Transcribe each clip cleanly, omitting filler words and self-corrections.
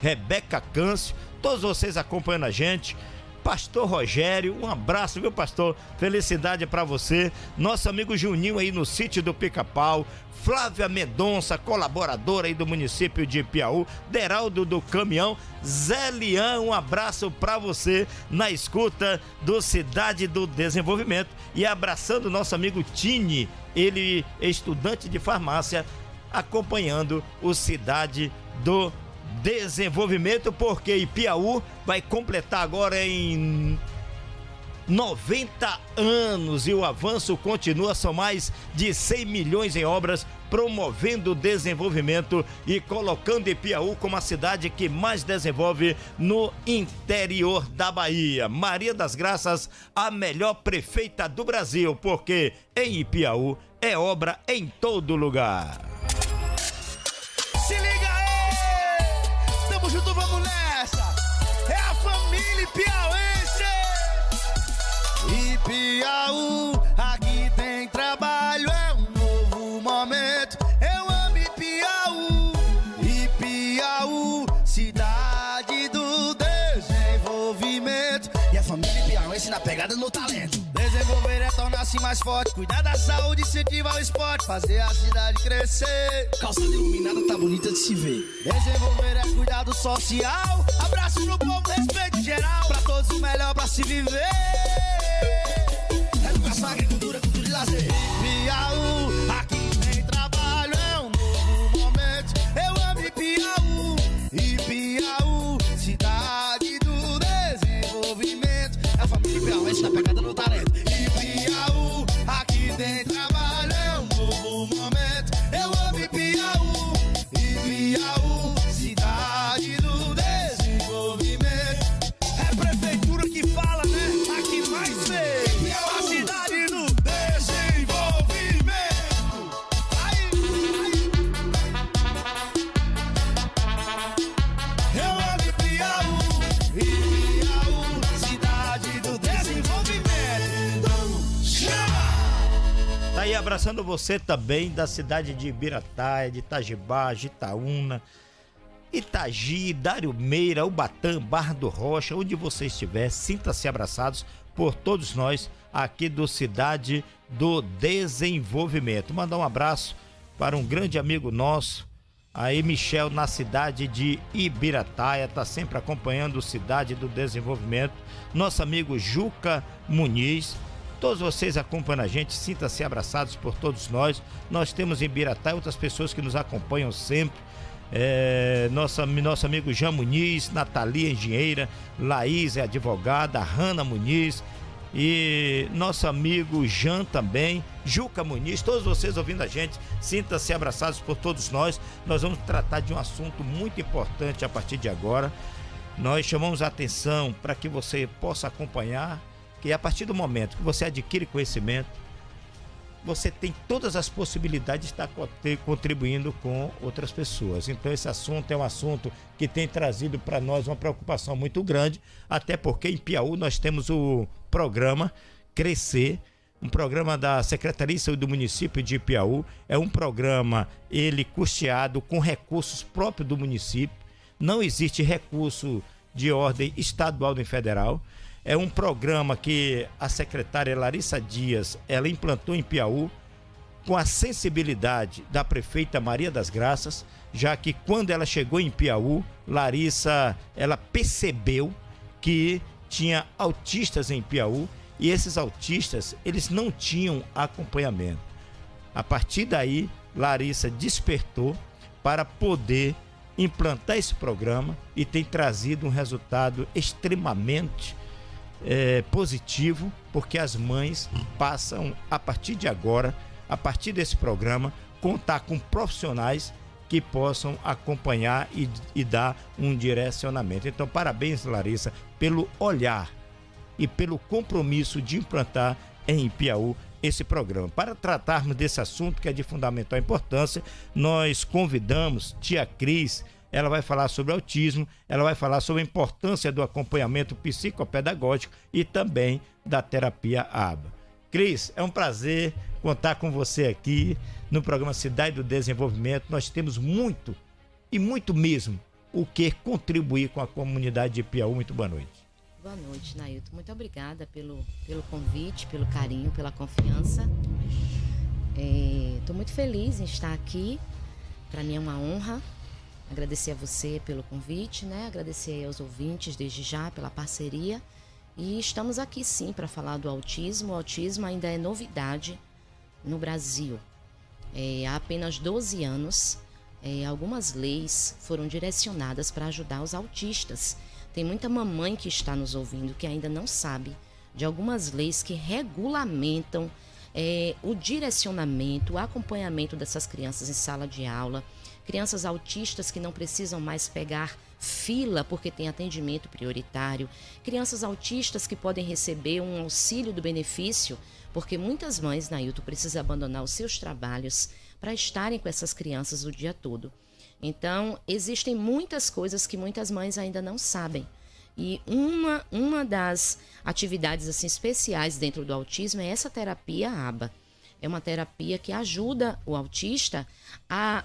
Rebeca Câncio, todos vocês acompanhando a gente. Pastor Rogério, um abraço, viu, pastor? Felicidade pra você. Nosso amigo Juninho aí no sítio do Pica-Pau. Flávia Mendonça, colaboradora aí do município de Piauí. Deraldo do Caminhão. Zé Lian, um abraço pra você na escuta do Cidade do Desenvolvimento. E abraçando o nosso amigo Tini, ele é estudante de farmácia, acompanhando o Cidade do Desenvolvimento, porque Ipiaú vai completar agora em 90 anos e o avanço continua. São mais de 100 milhões em obras, promovendo o desenvolvimento e colocando Ipiaú como a cidade que mais desenvolve no interior da Bahia. Maria das Graças, a melhor prefeita do Brasil, porque em Ipiaú é obra em todo lugar. Se liga aí! Tamo junto, vamos nessa! É a família piauense! Ipiaú, aqui tem trabalho, é um novo momento. Eu amo Ipiaú, Ipiaú, cidade do desenvolvimento. E a família piauense na pegada no talento. Desenvolver é tornar-se mais forte, cuidar da saúde, incentivar o esporte, fazer a cidade crescer. Calçada iluminada tá bonita de se ver. Desenvolver é cuidado social, abraço no povo, respeito geral, pra todos o melhor pra se viver. Educação, agricultura, cultura e lazer. Ipiaú, aqui tem trabalho, é um novo momento. Eu amo Ipiaú, Ipiaú, cidade do desenvolvimento. É a família piauense na pegada no talento. Ipiaú, aqui tem trabalho, é um novo momento. Eu amo Ipiaú, Ipiaú, cidade do desenvolvimento. É prefeitura que fala, né? Aqui mais vê. A cidade do desenvolvimento. Aí. Eu amo Ipiaú, Ipiaú, cidade do desenvolvimento. Chama! Tá aí abraçando você também da cidade de Ibirataia, de Itajibá, de Itaúna, Itagi, Dário Meira, Ubatã, Barra do Rocha, onde você estiver, sinta-se abraçados por todos nós aqui do Cidade do Desenvolvimento. Mandar um abraço para um grande amigo nosso, aí Michel, na cidade de Ibirataia, tá sempre acompanhando o Cidade do Desenvolvimento. Nosso amigo Juca Muniz. Todos vocês acompanham a gente, sinta-se abraçados por todos nós. Nós temos em Ibirataia outras pessoas que nos acompanham sempre. Nosso amigo Jean Muniz, Natalia Engenheira, Laís é advogada, Hanna Muniz e nosso amigo Jean também, Juca Muniz. Todos vocês ouvindo a gente, sinta-se abraçados por todos nós. Nós vamos tratar de um assunto muito importante a partir de agora. Nós chamamos a atenção para que você possa acompanhar, que a partir do momento que você adquire conhecimento, você tem todas as possibilidades de estar contribuindo com outras pessoas. Então esse assunto é um assunto que tem trazido para nós uma preocupação muito grande, até porque em Piauí nós temos o programa Crescer, um programa da Secretaria de Saúde do município de Piauí. É um programa, ele custeado com recursos próprios do município, não existe recurso de ordem estadual nem federal. É um programa que a secretária Larissa Dias, ela implantou em Piauí com a sensibilidade da prefeita Maria das Graças, já que quando ela chegou em Piauí, Larissa, ela percebeu que tinha autistas em Piauí e esses autistas, eles não tinham acompanhamento. A partir daí, Larissa despertou para poder implantar esse programa e tem trazido um resultado extremamente positivo, porque as mães passam, a partir de agora, a partir desse programa, contar com profissionais que possam acompanhar e dar um direcionamento. Então, parabéns, Larissa, pelo olhar e pelo compromisso de implantar em Piauí esse programa. Para tratarmos desse assunto que é de fundamental importância, nós convidamos tia Cris. Ela vai falar sobre autismo, ela vai falar sobre a importância do acompanhamento psicopedagógico e também da terapia ABA. Cris, é um prazer contar com você aqui no programa Cidade do Desenvolvimento. Nós temos muito, e muito mesmo, o que contribuir com a comunidade de Piauí. Muito boa noite. Boa noite, Nailton. Muito obrigada pelo convite, pelo carinho, pela confiança. Estou muito feliz em estar aqui. Para mim é uma honra. Agradecer a você pelo convite, né? Agradecer aos ouvintes desde já pela parceria. E estamos aqui sim para falar do autismo. O autismo ainda é novidade no Brasil. Há apenas 12 anos, algumas leis foram direcionadas para ajudar os autistas. Tem muita mamãe que está nos ouvindo que ainda não sabe de algumas leis que regulamentam o direcionamento, o acompanhamento dessas crianças em sala de aula. Crianças autistas que não precisam mais pegar fila porque tem atendimento prioritário. Crianças autistas que podem receber um auxílio do benefício, porque muitas mães, Nailton, precisam abandonar os seus trabalhos para estarem com essas crianças o dia todo. Então, existem muitas coisas que muitas mães ainda não sabem. E uma das atividades assim, especiais dentro do autismo é essa terapia ABA. É uma terapia que ajuda o autista a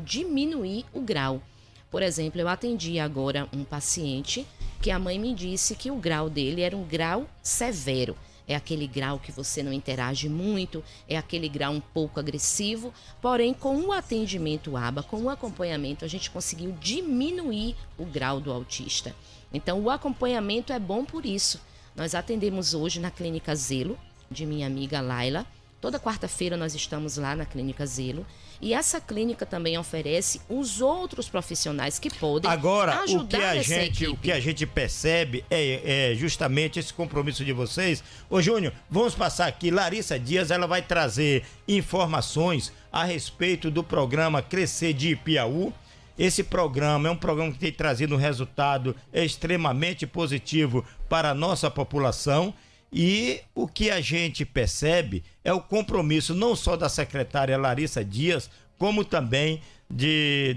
diminuir o grau. Por exemplo, eu atendi agora um paciente que a mãe me disse que o grau dele era um grau severo. É aquele grau que você não interage muito, é aquele grau um pouco agressivo. Porém, com o atendimento ABA, com o acompanhamento, a gente conseguiu diminuir o grau do autista. Então, o acompanhamento é bom por isso. Nós atendemos hoje na Clínica Zelo, de minha amiga Laila. Toda quarta-feira nós estamos lá na Clínica Zelo. E essa clínica também oferece os outros profissionais que podem ajudar essa equipe. O que a gente percebe é justamente esse compromisso de vocês. Ô Júnior, vamos passar aqui. Larissa Dias, ela vai trazer informações a respeito do programa Crescer de Piauí. Esse programa é um programa que tem trazido um resultado extremamente positivo para a nossa população. E o que a gente percebe é o compromisso não só da secretária Larissa Dias, como também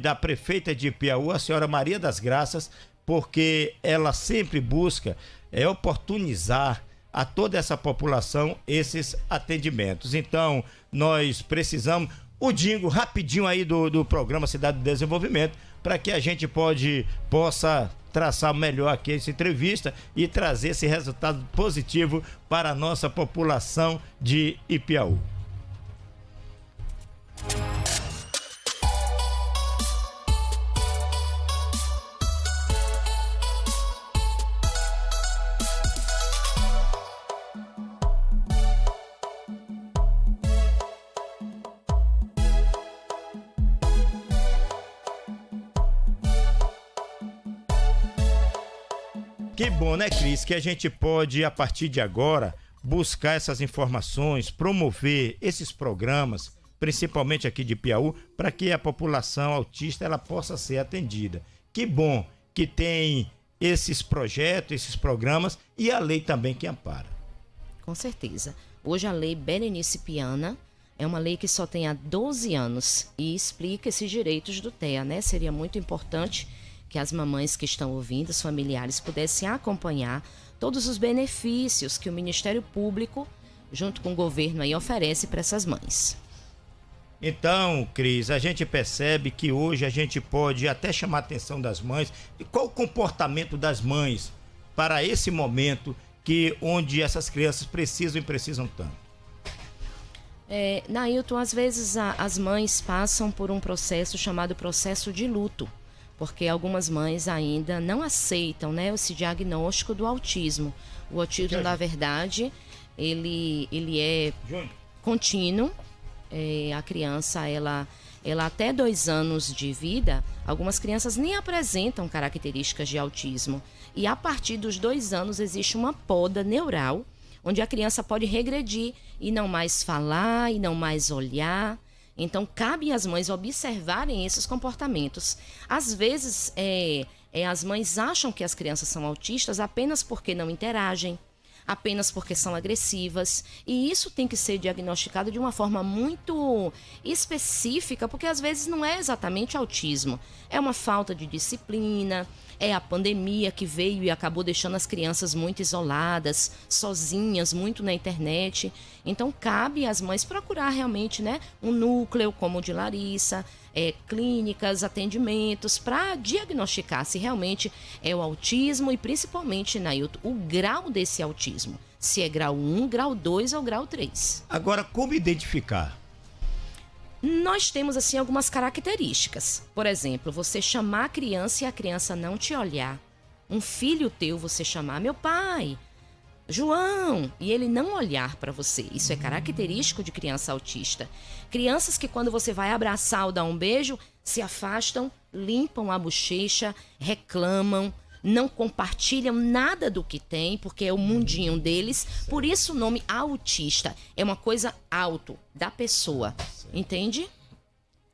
da prefeita de Piauí, a senhora Maria das Graças, porque ela sempre busca oportunizar a toda essa população esses atendimentos. Então, nós precisamos... O Dingo, rapidinho aí do programa Cidade do Desenvolvimento, para que a gente possa traçar melhor aqui essa entrevista e trazer esse resultado positivo para a nossa população de Ipiaú. Que bom, né, Cris, que a gente pode, a partir de agora, buscar essas informações, promover esses programas, principalmente aqui de Piauí, para que a população autista ela possa ser atendida. Que bom que tem esses projetos, esses programas e a lei também que ampara. Com certeza. Hoje a lei Berenice Piana é uma lei que só tem há 12 anos e explica esses direitos do TEA, né? Seria muito importante que as mamães que estão ouvindo, os familiares, pudessem acompanhar todos os benefícios que o Ministério Público, junto com o governo, aí oferece para essas mães. Então, Cris, a gente percebe que hoje a gente pode até chamar a atenção das mães. E qual o comportamento das mães para esse momento onde essas crianças precisam tanto? Nailton, às vezes as mães passam por um processo chamado processo de luto, porque algumas mães ainda não aceitam, né, esse diagnóstico do autismo. O autismo, na verdade, ele é contínuo. A criança, ela até 2 anos de vida, algumas crianças nem apresentam características de autismo. E a partir dos 2 anos existe uma poda neural, onde a criança pode regredir e não mais falar, e não mais olhar. Então, cabe às mães observarem esses comportamentos. Às vezes, as mães acham que as crianças são autistas apenas porque não interagem, apenas porque são agressivas. E isso tem que ser diagnosticado de uma forma muito específica, porque às vezes não é exatamente autismo. É uma falta de disciplina, é a pandemia que veio e acabou deixando as crianças muito isoladas, sozinhas, muito na internet. Então, cabe às mães procurar realmente, né, um núcleo como o de Larissa, clínicas, atendimentos, para diagnosticar se realmente é o autismo e principalmente, Nailton, o grau desse autismo. Se é grau 1, grau 2 ou grau 3. Agora, como identificar? Nós temos, assim, algumas características. Por exemplo, você chamar a criança e a criança não te olhar. Um filho teu, você chamar, meu pai, João, e ele não olhar para você. Isso é característico de criança autista. Crianças que quando você vai abraçar ou dar um beijo, se afastam, limpam a bochecha, reclamam, não compartilham nada do que tem, porque é o mundinho deles. Por isso o nome autista é uma coisa auto da pessoa, entende?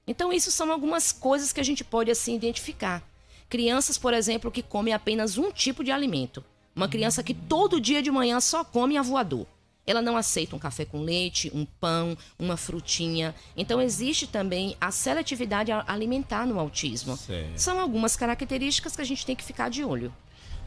Então isso são algumas coisas que a gente pode assim identificar. Crianças, por exemplo, que comem apenas um tipo de alimento. Uma criança que todo dia de manhã só come avoador. Ela não aceita um café com leite, um pão, uma frutinha. Então existe também a seletividade alimentar no autismo. Certo. São algumas características que a gente tem que ficar de olho.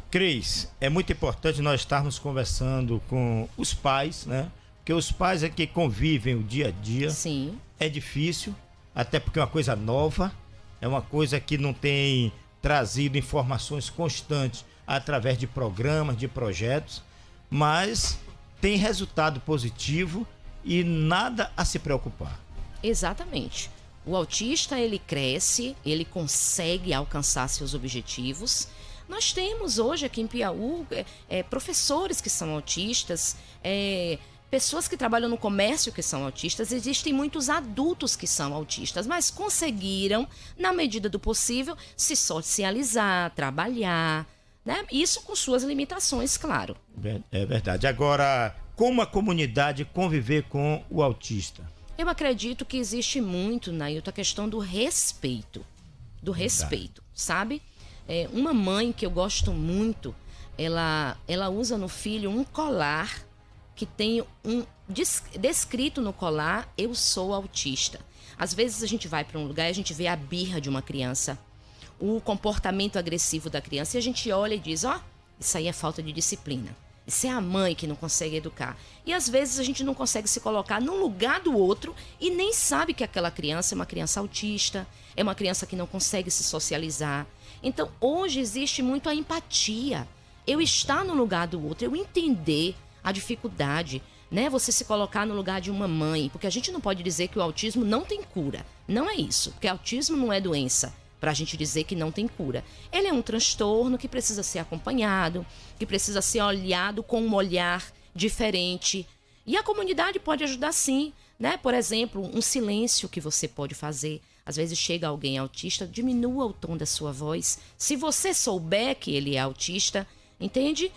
Cris, é muito importante nós estarmos conversando com os pais, né? Porque os pais é que convivem o dia a dia. Sim. É difícil, até porque é uma coisa nova, é uma coisa que não tem trazido informações constantes através de programas, de projetos, mas tem resultado positivo e nada a se preocupar. Exatamente. O autista, ele cresce, ele consegue alcançar seus objetivos. Nós temos hoje aqui em Piauí professores que são autistas, pessoas que trabalham no comércio que são autistas. Existem muitos adultos que são autistas, mas conseguiram, na medida do possível, se socializar, trabalhar, né? Isso com suas limitações, claro. É verdade. Agora, como a comunidade conviver com o autista? Eu acredito que existe muito, Nailton, a questão do respeito. Do respeito, sabe? Uma mãe que eu gosto muito, ela usa no filho um colar que tem descrito no colar, eu sou autista. Às vezes a gente vai para um lugar e a gente vê a birra de uma criança, o comportamento agressivo da criança, e a gente olha e diz, isso aí é falta de disciplina. Isso é a mãe que não consegue educar. E às vezes a gente não consegue se colocar no lugar do outro e nem sabe que aquela criança é uma criança autista, é uma criança que não consegue se socializar. Então hoje existe muito a empatia. Eu estar no lugar do outro, eu entender a dificuldade, né? Você se colocar no lugar de uma mãe, porque a gente não pode dizer que o autismo não tem cura. Não é isso, porque autismo não é doença para a gente dizer que não tem cura. Ele é um transtorno que precisa ser acompanhado, que precisa ser olhado com um olhar diferente. E a comunidade pode ajudar sim, né? Por exemplo, um silêncio que você pode fazer. Às vezes chega alguém autista, diminua o tom da sua voz. Se você souber que ele é autista, entende?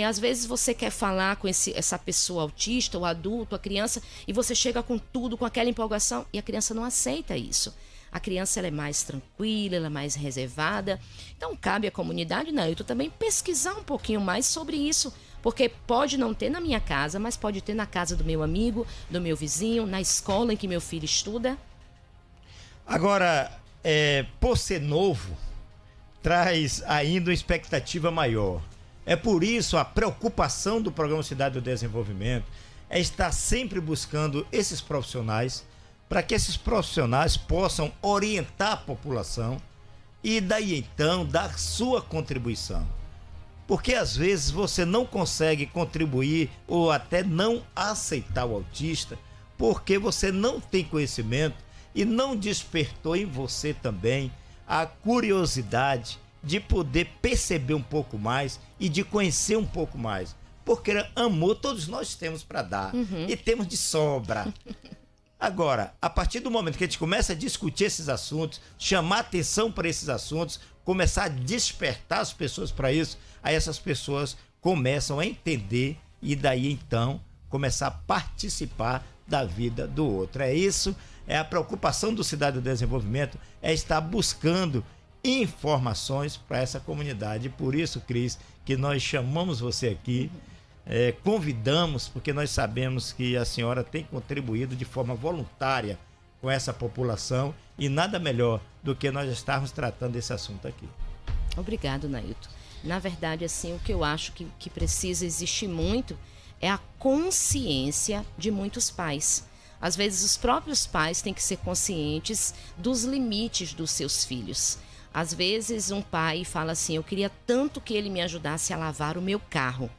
Às vezes você quer falar com essa pessoa autista, o adulto, a criança, e você chega com tudo, com aquela empolgação, e a criança não aceita isso. A criança ela é mais tranquila, ela é mais reservada. Então cabe à comunidade, Nailton, também pesquisar um pouquinho mais sobre isso, porque pode não ter na minha casa, mas pode ter na casa do meu amigo, do meu vizinho, na escola em que meu filho estuda. Agora, por ser novo, traz ainda uma expectativa maior. É por isso a preocupação do Programa Cidade do Desenvolvimento é estar sempre buscando esses profissionais, para que esses profissionais possam orientar a população e daí então dar sua contribuição. Porque às vezes você não consegue contribuir ou até não aceitar o autista porque você não tem conhecimento e não despertou em você também a curiosidade de poder perceber um pouco mais e de conhecer um pouco mais. Porque amor todos nós temos para dar e temos de sobra. Agora, a partir do momento que a gente começa a discutir esses assuntos, chamar atenção para esses assuntos, começar a despertar as pessoas para isso, aí essas pessoas começam a entender e daí então começar a participar da vida do outro. É isso, é a preocupação do Cidade do Desenvolvimento, é estar buscando informações para essa comunidade. Por isso, Cris, que nós chamamos você aqui, convidamos, porque nós sabemos que a senhora tem contribuído de forma voluntária com essa população e nada melhor do que nós estarmos tratando desse assunto aqui. Obrigado, Nailton. Na verdade, assim, o que eu acho que precisa existir muito é a consciência de muitos pais. Às vezes os próprios pais têm que ser conscientes dos limites dos seus filhos. Às vezes um pai fala assim, eu queria tanto que ele me ajudasse a lavar o meu carro.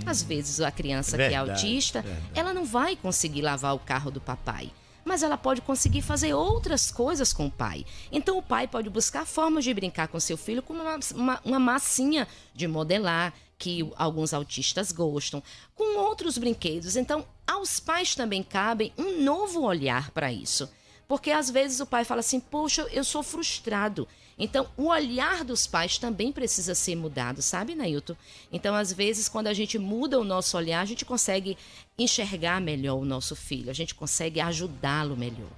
Às vezes a criança que é autista, ela não vai conseguir lavar o carro do papai, mas ela pode conseguir fazer outras coisas com o pai. Então o pai pode buscar formas de brincar com seu filho, como uma massinha de modelar, que alguns autistas gostam, com outros brinquedos. Então aos pais também cabe um novo olhar para isso. Porque às vezes o pai fala assim, poxa, eu sou frustrado. Então, o olhar dos pais também precisa ser mudado, sabe, Nailton? Então, às vezes, quando a gente muda o nosso olhar, a gente consegue enxergar melhor o nosso filho, a gente consegue ajudá-lo melhor.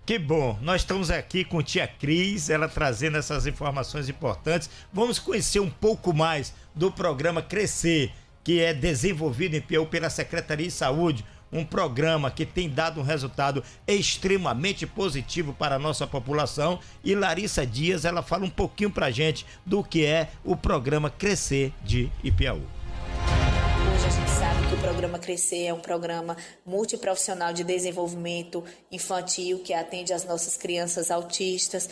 Que bom, nós estamos aqui com tia Cris, ela trazendo essas informações importantes. Vamos conhecer um pouco mais do programa Crescer, que é desenvolvido em Piauí pela Secretaria de Saúde. Um programa que tem dado um resultado extremamente positivo para a nossa população. E Larissa Dias, ela fala um pouquinho pra gente do que é o programa Crescer de Ipiaú. Hoje a gente sabe que o programa Crescer é um programa multiprofissional de desenvolvimento infantil que atende as nossas crianças autistas.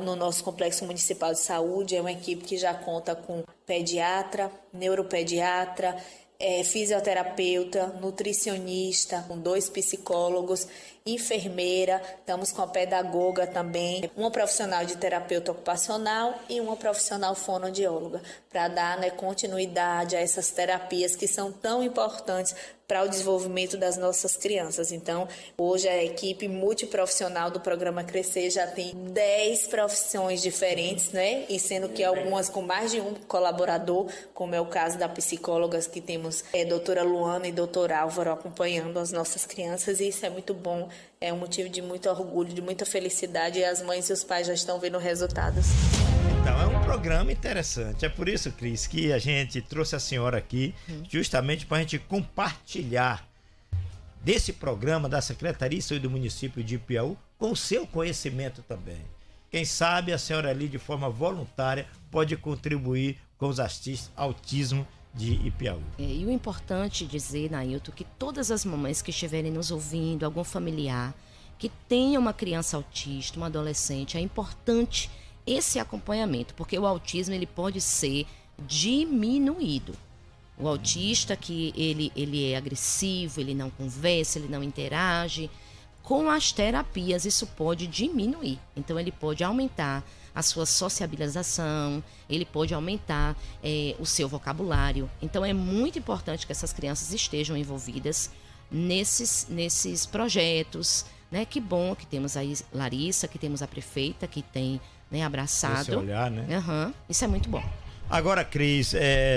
No nosso Complexo Municipal de Saúde é uma equipe que já conta com pediatra, neuropediatra, fisioterapeuta, nutricionista, com 2 psicólogos, enfermeira, estamos com a pedagoga também, uma profissional de terapeuta ocupacional e uma profissional fonoaudióloga, para dar continuidade a essas terapias que são tão importantes para o desenvolvimento das nossas crianças. Então, hoje a equipe multiprofissional do programa Crescer já tem 10 profissões diferentes, né? E sendo que algumas com mais de um colaborador, como é o caso da psicóloga, que temos doutora Luana e doutor Álvaro acompanhando as nossas crianças, e isso é muito bom, é um motivo de muito orgulho, de muita felicidade, e as mães e os pais já estão vendo resultados. Então é um programa interessante, é por isso, Cris, que a gente trouxe a senhora aqui justamente para a gente compartilhar desse programa da Secretaria de Saúde do município de Ipiaú com o seu conhecimento também. Quem sabe a senhora ali de forma voluntária pode contribuir com os autismo de Ipiaú. E o importante dizer, Nailton, que todas as mamães que estiverem nos ouvindo, algum familiar que tenha uma criança autista, uma adolescente, é importante esse acompanhamento, porque o autismo ele pode ser diminuído. O autista que ele é agressivo, ele não conversa, ele não interage, com as terapias isso pode diminuir. Então ele pode aumentar a sua sociabilização, ele pode aumentar o seu vocabulário. Então é muito importante que essas crianças estejam envolvidas nesses projetos, né? Que bom que temos aí Larissa, que temos a prefeita, que tem abraçado. Esse olhar, né? Isso é muito bom. Agora, Cris,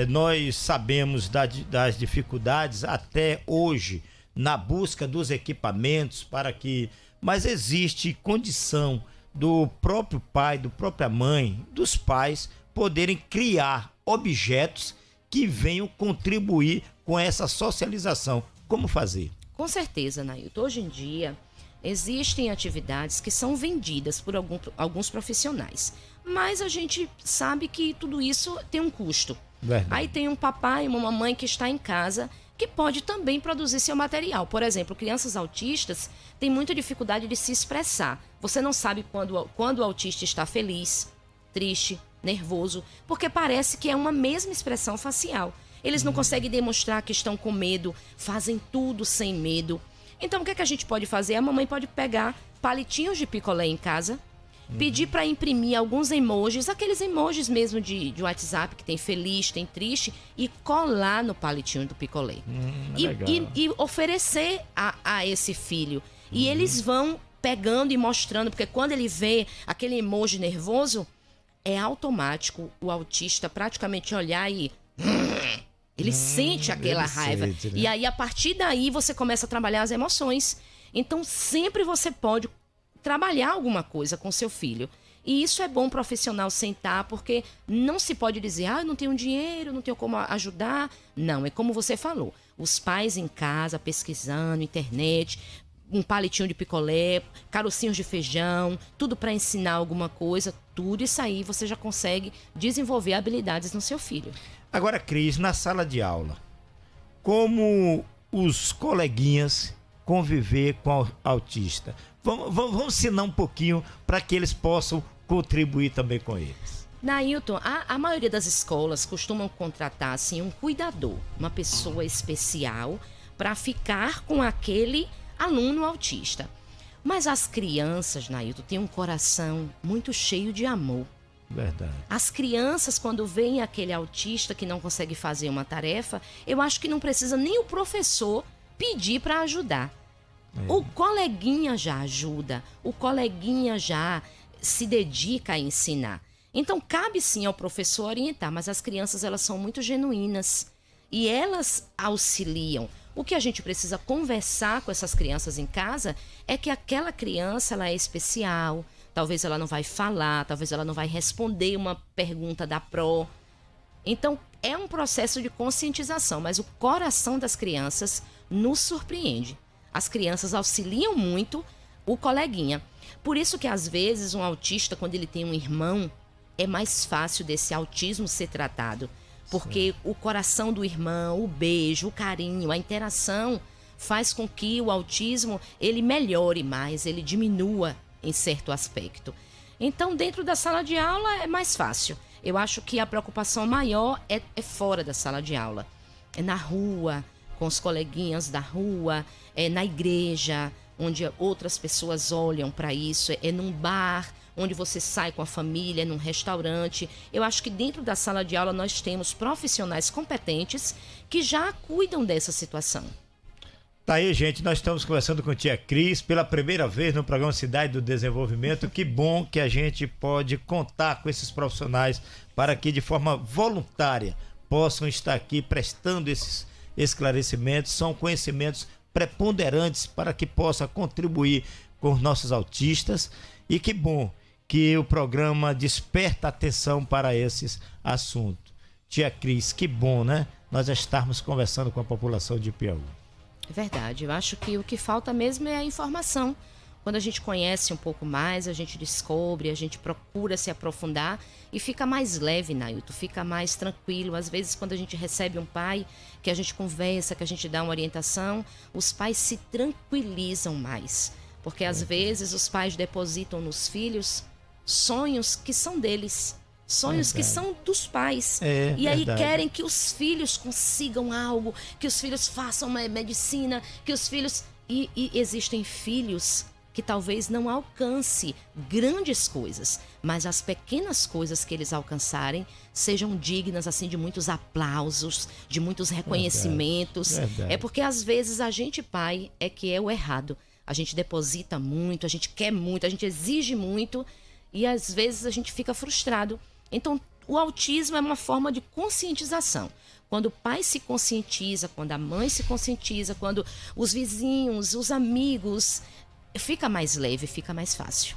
nós sabemos das dificuldades até hoje na busca dos equipamentos para que... Mas existe condição do próprio pai, da própria mãe, dos pais poderem criar objetos que venham contribuir com essa socialização. Como fazer? Com certeza, Nailton. Hoje em dia existem atividades que são vendidas por alguns profissionais, mas a gente sabe que tudo isso tem um custo. Verdade. Aí tem um papai e uma mamãe que está em casa que pode também produzir seu material. Por exemplo, crianças autistas têm muita dificuldade de se expressar. Você não sabe quando o autista está feliz, triste, nervoso, porque parece que é uma mesma expressão facial. Eles não conseguem demonstrar que estão com medo, fazem tudo sem medo. Então, o que a gente pode fazer? A mamãe pode pegar palitinhos de picolé em casa, pedir para imprimir alguns emojis, aqueles emojis mesmo de WhatsApp, que tem feliz, tem triste, e colar no palitinho do picolé. E oferecer a esse filho. E eles vão pegando e mostrando, porque quando ele vê aquele emoji nervoso, é automático o autista praticamente olhar e... Ele sente aquela raiva. Sente, né? E aí, a partir daí, você começa a trabalhar as emoções. Então, sempre você pode trabalhar alguma coisa com seu filho. E isso é bom um profissional sentar, porque não se pode dizer, eu não tenho dinheiro, não tenho como ajudar. Não, é como você falou. Os pais em casa, pesquisando, internet, um palitinho de picolé, carocinhos de feijão, tudo para ensinar alguma coisa, tudo isso aí você já consegue desenvolver habilidades no seu filho. Agora, Cris, na sala de aula, como os coleguinhas conviver com o autista? Vamos ensinar um pouquinho para que eles possam contribuir também com eles. Nailton, a maioria das escolas costumam contratar assim, um cuidador, uma pessoa especial para ficar com aquele aluno autista. Mas as crianças, Nailton, têm um coração muito cheio de amor. Verdade. As crianças, quando veem aquele autista que não consegue fazer uma tarefa, eu acho que não precisa nem o professor pedir para ajudar. O coleguinha já ajuda, o coleguinha já se dedica a ensinar. Então, cabe sim ao professor orientar, mas as crianças, elas são muito genuínas e elas auxiliam. O que a gente precisa conversar com essas crianças em casa é que aquela criança, ela é especial, talvez ela não vai falar, talvez ela não vai responder uma pergunta da pró. Então, é um processo de conscientização, mas o coração das crianças nos surpreende. As crianças auxiliam muito o coleguinha. Por isso que, às vezes, um autista, quando ele tem um irmão, é mais fácil desse autismo ser tratado. Porque o coração do irmão, o beijo, o carinho, a interação faz com que o autismo ele melhore mais, ele diminua em certo aspecto. Então, dentro da sala de aula é mais fácil. Eu acho que a preocupação maior é fora da sala de aula. É na rua, com os coleguinhas da rua, é na igreja, onde outras pessoas olham para isso, é num bar, onde você sai com a família, num restaurante. Eu acho que dentro da sala de aula nós temos profissionais competentes que já cuidam dessa situação. Tá aí, gente, nós estamos conversando com a tia Cris pela primeira vez no programa Cidade do Desenvolvimento. Que bom que a gente pode contar com esses profissionais para que de forma voluntária possam estar aqui prestando esses esclarecimentos. São conhecimentos preponderantes para que possa contribuir com os nossos autistas. E que bom que o programa desperta atenção para esses assuntos. Tia Cris, que bom, né? Nós já estarmos conversando com a população de Piauí. É verdade, eu acho que o que falta mesmo é a informação. Quando a gente conhece um pouco mais, a gente descobre, a gente procura se aprofundar e fica mais leve, Nailton, fica mais tranquilo. Às vezes, quando a gente recebe um pai, que a gente conversa, que a gente dá uma orientação, os pais se tranquilizam mais. Porque às vezes os pais depositam nos filhos sonhos que são deles, sonhos que são dos pais. E aí querem que os filhos consigam algo, que os filhos façam uma medicina, que os filhos... E existem filhos que talvez não alcance grandes coisas, mas as pequenas coisas que eles alcançarem sejam dignas assim de muitos aplausos, de muitos reconhecimentos. Verdade. É porque às vezes a gente, pai, é que é o errado. A gente deposita muito, a gente quer muito, a gente exige muito e às vezes a gente fica frustrado. Então, o autismo é uma forma de conscientização. Quando o pai se conscientiza, quando a mãe se conscientiza, quando os vizinhos, os amigos, fica mais leve, fica mais fácil.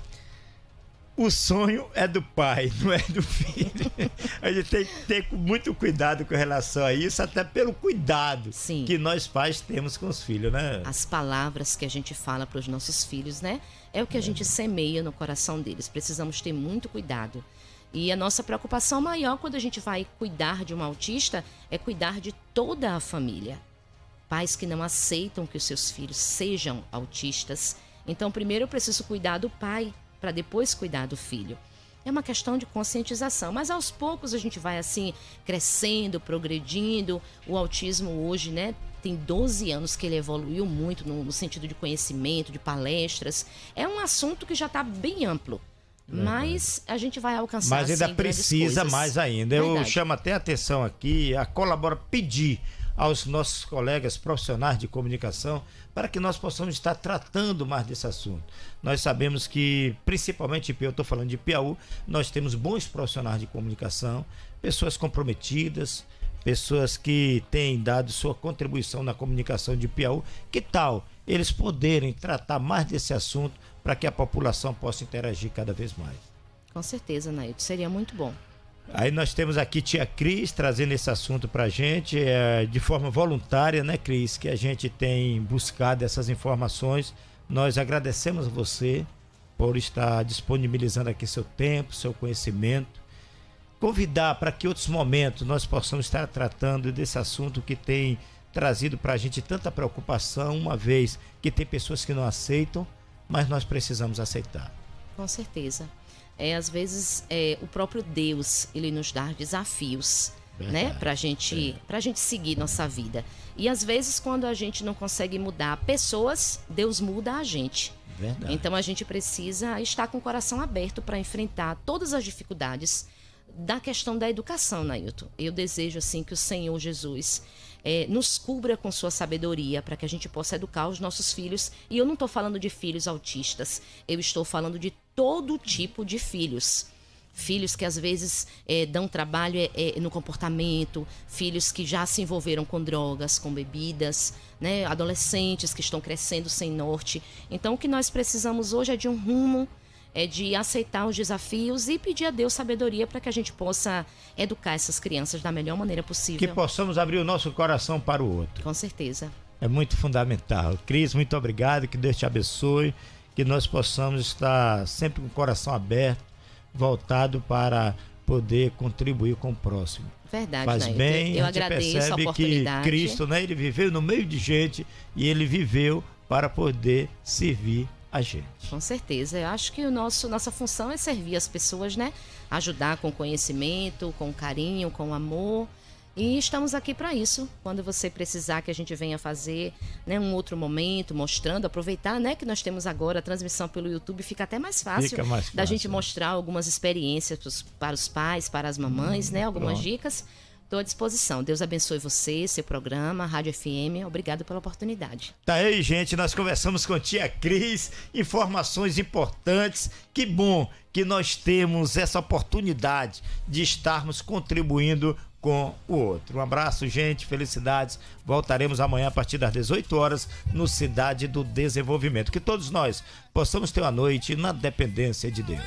O sonho é do pai, não é do filho. A gente tem que ter muito cuidado com relação a isso, até pelo cuidado que nós pais temos com os filhos, né? As palavras que a gente fala para os nossos filhos, né? É o que a gente semeia no coração deles. Precisamos ter muito cuidado. E a nossa preocupação maior quando a gente vai cuidar de um autista é cuidar de toda a família. Pais que não aceitam que os seus filhos sejam autistas. Então, primeiro eu preciso cuidar do pai, para depois cuidar do filho. É uma questão de conscientização, mas aos poucos a gente vai assim crescendo, progredindo. O autismo hoje, né, tem 12 anos que ele evoluiu muito no sentido de conhecimento, de palestras. É um assunto que já está bem amplo, mas a gente vai alcançar. Mas ainda precisa mais ainda. Eu chamo até a atenção aqui, pedir aos nossos colegas profissionais de comunicação para que nós possamos estar tratando mais desse assunto. Nós sabemos que, principalmente eu estou falando de Piauí, nós temos bons profissionais de comunicação, pessoas comprometidas, pessoas que têm dado sua contribuição na comunicação de Piauí. Que tal eles poderem tratar mais desse assunto para que a população possa interagir cada vez mais? Com certeza, Nailton, seria muito bom. Aí nós temos aqui tia Cris trazendo esse assunto pra gente, de forma voluntária, né, Cris, que a gente tem buscado essas informações. Nós agradecemos a você por estar disponibilizando aqui seu tempo, seu conhecimento. Convidar para que outros momentos nós possamos estar tratando desse assunto que tem trazido para a gente tanta preocupação, uma vez que tem pessoas que não aceitam, mas nós precisamos aceitar. Com certeza. Às vezes, o próprio Deus, ele nos dá desafios, né? Pra gente seguir nossa vida. E às vezes, quando a gente não consegue mudar pessoas, Deus muda a gente. Verdade. Então a gente precisa estar com o coração aberto para enfrentar todas as dificuldades da questão da educação, Nailton. Eu desejo assim que o Senhor Jesus nos cubra com sua sabedoria para que a gente possa educar os nossos filhos. E eu não estou falando de filhos autistas, eu estou falando de todo tipo de filhos. Filhos que às vezes dão trabalho no comportamento, filhos que já se envolveram com drogas, com bebidas, né? Adolescentes que estão crescendo sem norte. Então o que nós precisamos hoje é de um rumo, de aceitar os desafios e pedir a Deus sabedoria para que a gente possa educar essas crianças da melhor maneira possível. Que possamos abrir o nosso coração para o outro. Com certeza. É muito fundamental. Cris, muito obrigado, que Deus te abençoe, que nós possamos estar sempre com o coração aberto, voltado para poder contribuir com o próximo. Verdade, Faz né? bem, Eu a gente agradeço a percebe oportunidade. que Cristo, né, ele viveu no meio de gente e ele viveu para poder servir a gente. Com certeza. Eu acho que nossa função é servir as pessoas, né? Ajudar com conhecimento, com carinho, com amor. E estamos aqui para isso. Quando você precisar que a gente venha fazer, né, um outro momento, mostrando, aproveitar, né, que nós temos agora a transmissão pelo YouTube, fica até mais fácil, da gente mostrar algumas experiências para os pais, para as mamães, né, algumas dicas. Estou à disposição. Deus abençoe você, seu programa, Rádio FM. Obrigado pela oportunidade. Tá aí, gente. Nós conversamos com tia Cris. Informações importantes. Que bom que nós temos essa oportunidade de estarmos contribuindo com o outro. Um abraço, gente. Felicidades. Voltaremos amanhã a partir das 18 horas no Cidade do Desenvolvimento. Que todos nós possamos ter uma noite na dependência de Deus.